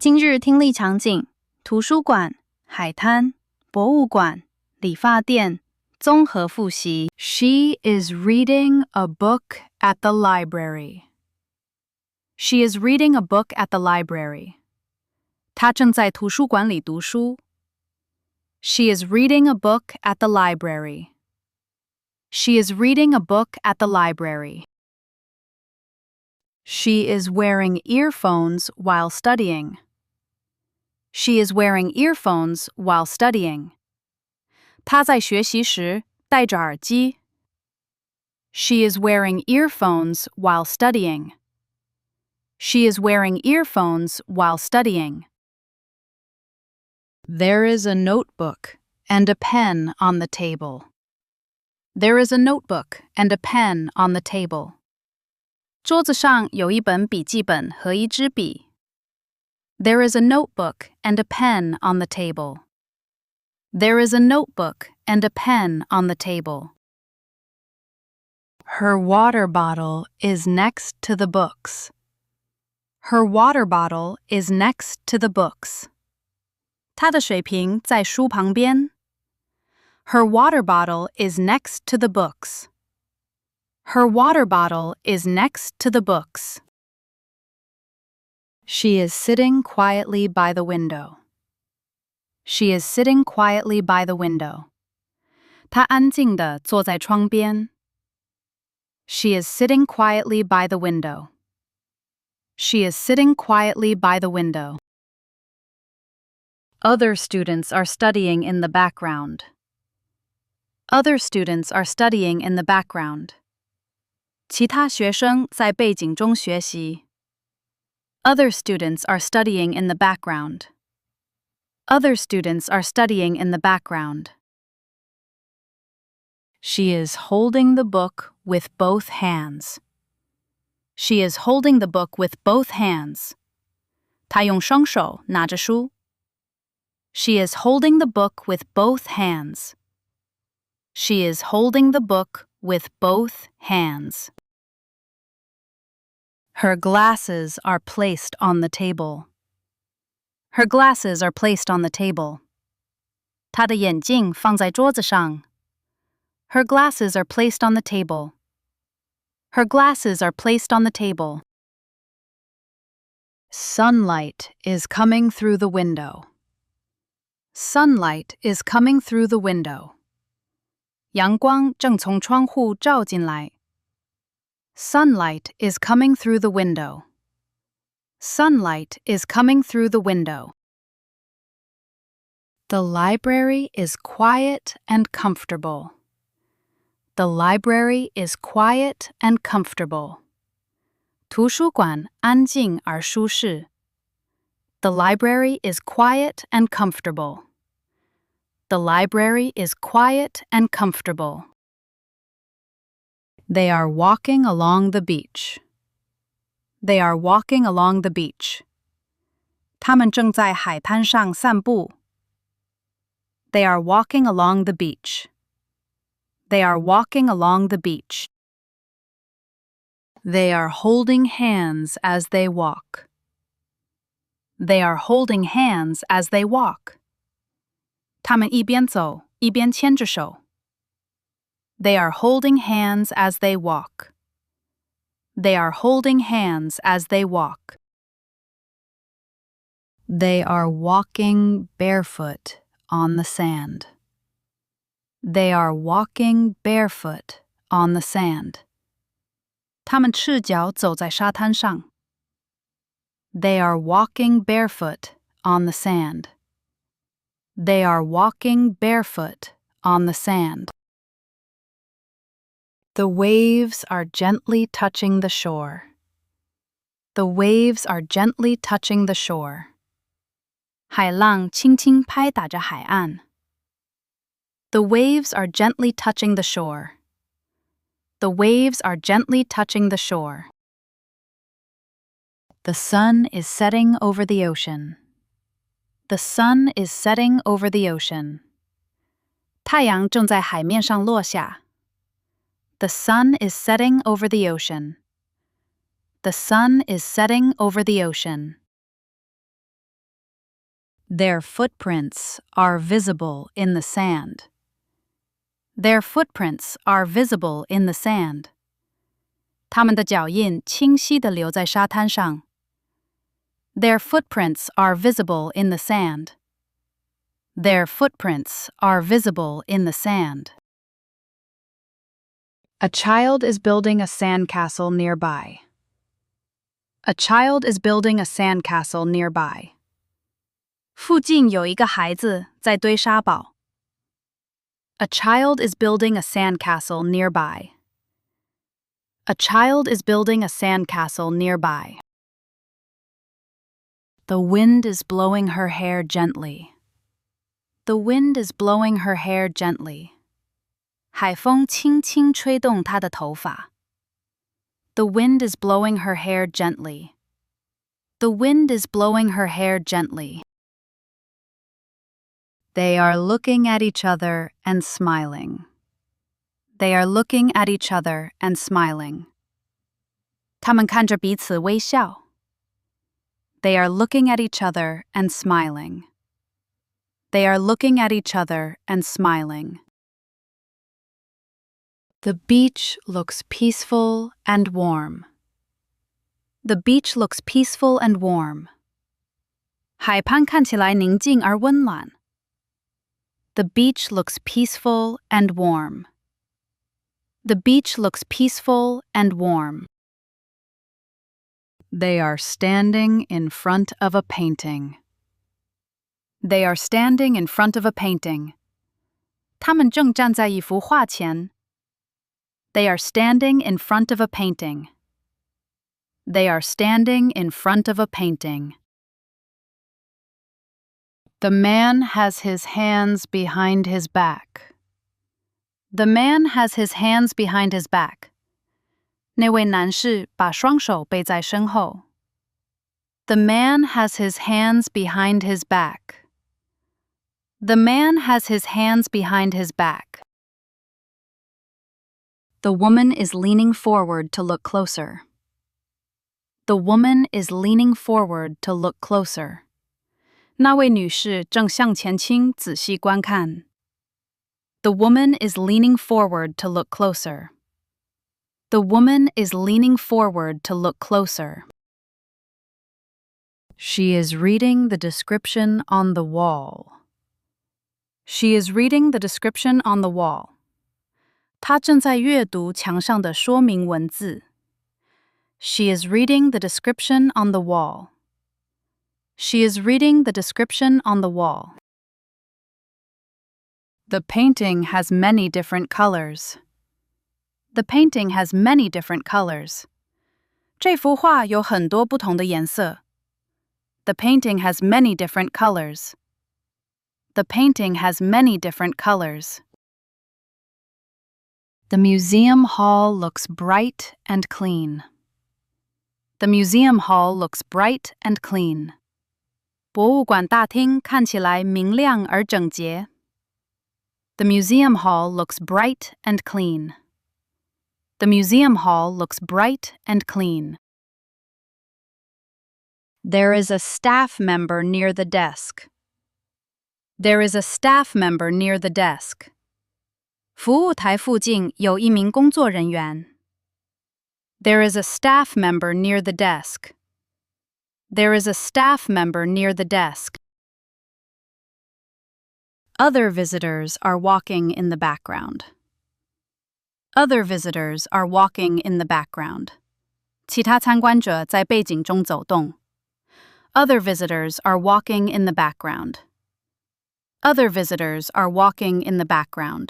今日听力场景：图书馆、海滩、博物馆、理发店，综合复习。She is reading a book at the library. She is reading a book at the library. 她正在图书馆里读书。She is reading a book at the library. She is reading a book at the library. She is wearing earphones while studying. She is wearing earphones while studying. 她在学习时戴着耳机。She is wearing earphones while studying. She is wearing earphones while studying. There is a notebook and a pen on the table. There is a notebook and a pen on the table. 桌子上有一本笔记本和一支笔。There is a notebook and a pen on the table. There is a notebook and a pen on the table. Her water bottle is next to the books. Her water bottle is next to the books. 她的水瓶在书旁边。Her water bottle is next to the books. Her water bottle is next to the books. She is sitting quietly by the window. She is sitting quietly by the window. 她安静地坐在窗边。She is sitting quietly by the window. She is sitting quietly by the window. Other students are studying in the background. Other students are studying in the background. 其他学生在背景中学习。Other students are studying in the background. Other students are studying in the background. She is holding the book with both hands. She is holding the book with both hands. 她用双手拿着书。She is holding the book with both hands. She is holding the book with both hands. Her glasses are placed on the table. Her glasses are placed on the table. 她的眼镜放在桌子上。Her glasses are placed on the table. Her glasses are placed on the table. Sunlight is coming through the window. Sunlight is coming through the window. 阳光正从窗户照进来。Sunlight is coming through the window. Sunlight is coming through the window. The library is quiet and comfortable. The library is quiet and comfortable. 图书馆安静而舒适。The library is quiet and comfortable. The library is quiet and comfortable. They are walking along the beach. They are walking along the beach. 他们正在海滩上散步。They are walking along the beach. They are walking along the beach. They are holding hands as they walk. They are holding hands as they walk. 他们一边走一边牵着手。They are holding hands as they walk. They are holding hands as they walk. They are walking barefoot on the sand. They are walking barefoot on the sand. 他们赤脚走在沙滩上。They are walking barefoot on the sand. They are walking barefoot on the sand. The waves are gently touching the shore. The waves are gently touching the shore. 海浪轻轻拍打着海岸。The waves are gently touching the shore. The waves are gently touching the shore. The sun is setting over the ocean. The sun is setting over the ocean. 太阳正在海面上落下。The sun is setting over the ocean. The sun is setting over the ocean. Their footprints are visible in the sand. Their footprints are visible in the sand. 他们的脚印清晰地留在沙滩上。Their footprints are visible in the sand. Their footprints are visible in the sand. A child is building a sandcastle nearby. A child is building a sandcastle nearby. 附近有一个孩子在堆沙堡。A child is building a sandcastle nearby. A child is building a sandcastle nearby. The wind is blowing her hair gently. The wind is blowing her hair gently. 海风轻轻吹动她的头发。The wind is blowing her hair gently. The wind is blowing her hair gently. They are looking at each other and smiling. They are looking at each other and smiling. 他们看着彼此微笑。They are looking at each other and smiling. They are looking at each other and smiling. The beach looks peaceful and warm. The beach looks peaceful and warm. 海滩看起来宁静而温暖。The beach looks peaceful and warm. The beach looks peaceful and warm. They are standing in front of a painting. They are standing in front of a painting. 他们正站在一幅画前。They are standing in front of a painting. They are standing in front of a painting. The man has his hands behind his back. The man has his hands behind his back. 那位男士把双手背在身后。The man has his hands behind his back. The man has his hands behind his back. The woman is leaning forward to look closer. The woman is leaning forward to look closer. 那位女士正向前倾，仔细观看。The woman is leaning forward to look closer. The woman is leaning forward to look closer. She is reading the description on the wall. She is reading the description on the wall. 她正在阅读墙上的说明文字。She is reading the description on the wall. She is reading the description on the wall. The painting has many different colors. The painting has many different colors. 这幅画有很多不同的颜色。The painting has many different colors. The painting has many different colors. The museum hall looks bright and clean. The museum hall looks bright and clean. 博物馆大厅看起来明亮而整洁。The museum hall looks bright and clean. The museum hall looks bright and clean. There is a staff member near the desk. There is a staff member near the desk. 服务台附近有一名工作人员。There is a staff member near the desk. There is a staff member near the desk. Other visitors are walking in the background. Other visitors are walking in the background. 其他参观者在背景中走动。Other visitors are walking in the background. Other visitors are walking in the background.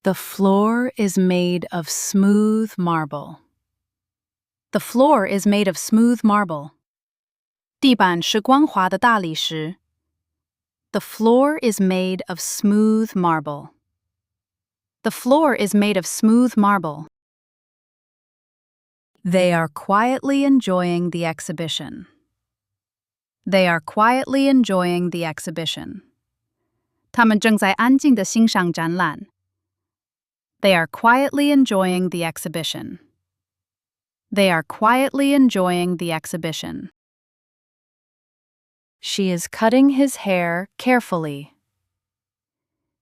The floor is made of smooth marble. The floor is made of smooth marble. 地板是光滑的大理石。The floor is made of smooth marble. The floor is made of smooth marble. They are quietly enjoying the exhibition. They are quietly enjoying the exhibition. 他们正在安静地欣赏展览。They are quietly enjoying the exhibition. They are quietly enjoying the exhibition. She is cutting his hair carefully.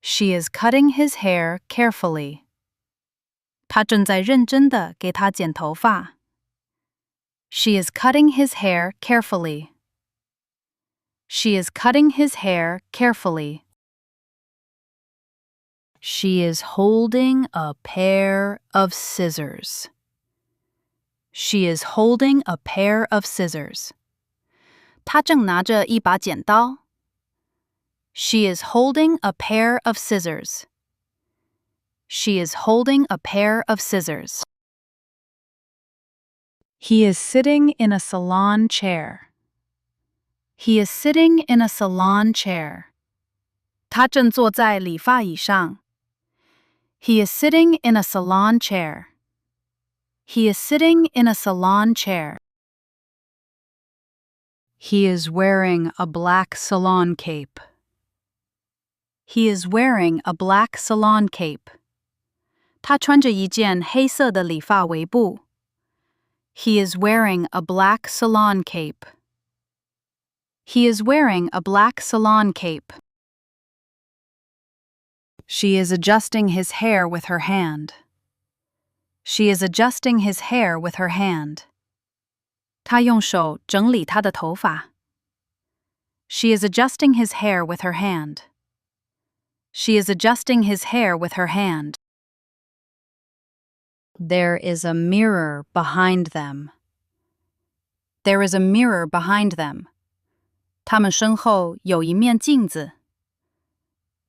She is cutting his hair carefully. 她正在认真地给他剪头发。She is cutting his hair carefully. She is cutting his hair carefully. She is holding a pair of scissors. She is holding a pair of scissors. 她正拿着一把剪刀。She is holding a pair of scissors. She is holding a pair of scissors. He is sitting in a salon chair. He is sitting in a salon chair. 他正坐在理发椅上。He is sitting in a salon chair. He is sitting in a salon chair. He is wearing a black salon cape. He is wearing a black salon cape. 他穿着一件黑色的理发围布。He is wearing a black salon cape. He is wearing a black salon cape. She is adjusting his hair with her hand. She is adjusting his hair with her hand. 她用手整理他的头发。She is adjusting his hair with her hand. She is adjusting his hair with her hand. There is a mirror behind them. There is a mirror behind them. 他们身后有一面镜子。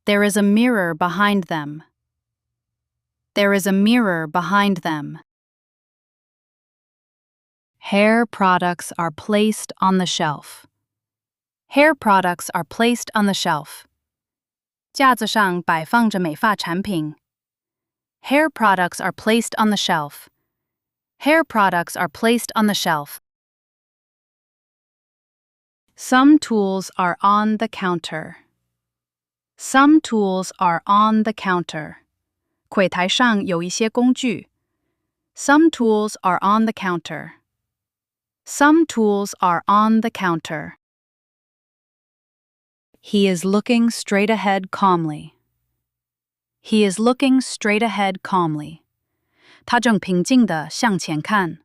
There is a mirror behind them. There is a mirror behind them. Hair products are placed on the shelf. Hair products are placed on the shelf. 架子上摆放着美发产品。Hair products are placed on the shelf. Hair products are placed on the shelf. Some tools are on the counter. Some tools are on the counter. 柜台上有一些工具。Some tools are on the counter. Some tools are on the counter. He is looking straight ahead calmly. He is looking straight ahead calmly. 他正平静地向前看。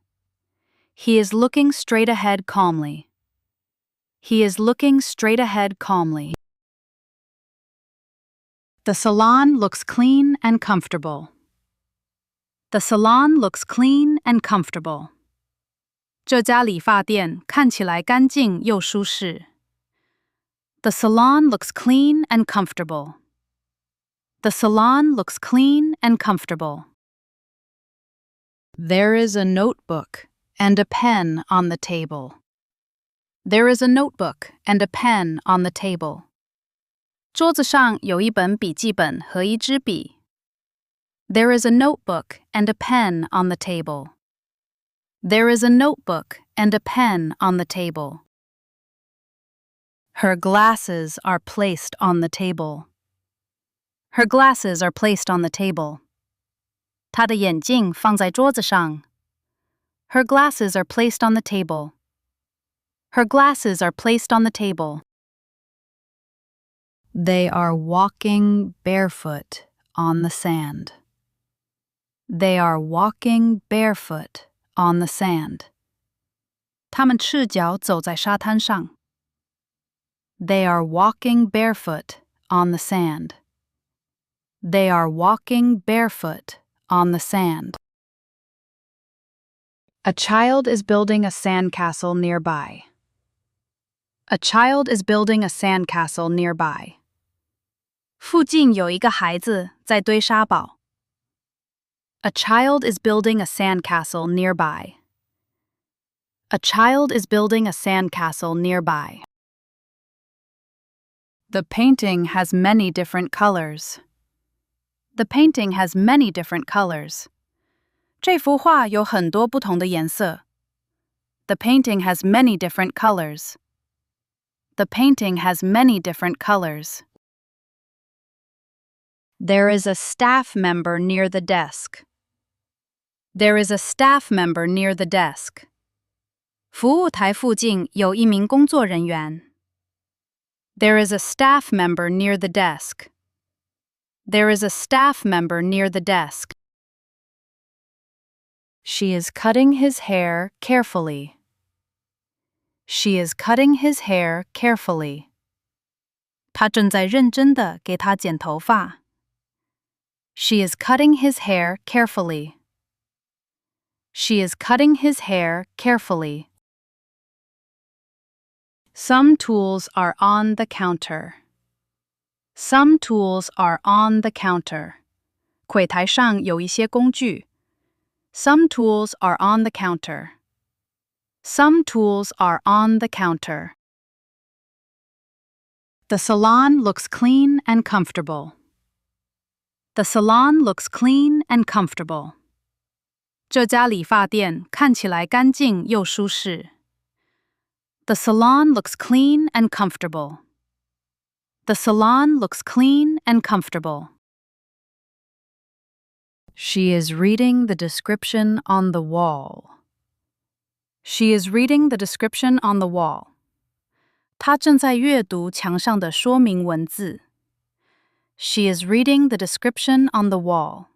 He is looking straight ahead calmly. He is looking straight ahead calmly. The salon looks clean and comfortable. The salon looks clean and comfortable. 这家理发店看起来干净又舒适。The salon looks clean and comfortable. The salon looks clean and comfortable. There is a notebook and a pen on the table. There is a notebook and a pen on the table. 桌子上有一本笔记本和一支笔。There is a notebook and a pen on the table. There is a notebook and a pen on the table. Her glasses are placed on the table. Her glasses are placed on the table. 她的眼镜放在桌子上。Her glasses are placed on the table. Her glasses are placed on the table. They are walking barefoot on the sand. They are walking barefoot on the sand. 他们赤脚走在沙滩上。They are walking barefoot on the sand. They are walking barefoot on the sand. A child is building a sandcastle nearby. A child is building a sandcastle nearby. 附近有一个孩子在堆沙堡。A child is building a sandcastle nearby. A child is building a sandcastle nearby. The painting has many different colors. The painting has many different colors. 这幅画有很多不同的颜色。The painting has many different colors. The painting has many different colors. There is a staff member near the desk. There is a staff member near the desk. 服务台附近有一名工作人员。There is a staff member near the desk. There is a staff member near the desk. She is cutting his hair carefully. She is cutting his hair carefully. 她正在认真地给他剪头发。She is cutting his hair carefully. She is cutting his hair carefully. Some tools are on the counter. Some tools are on the counter. 柜台上有一些工具。Some tools are on the counter. Some tools are on the counter. The salon looks clean and comfortable. The salon looks clean and comfortable. 这家理发店看起来干净又舒适。The salon looks clean and comfortable. The salon looks clean and comfortable. She is reading the description on the wall. She is reading the description on the wall. 她正在阅读墙上的说明文字。She is reading the description on the wall.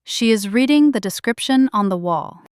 She is reading the description on the wall.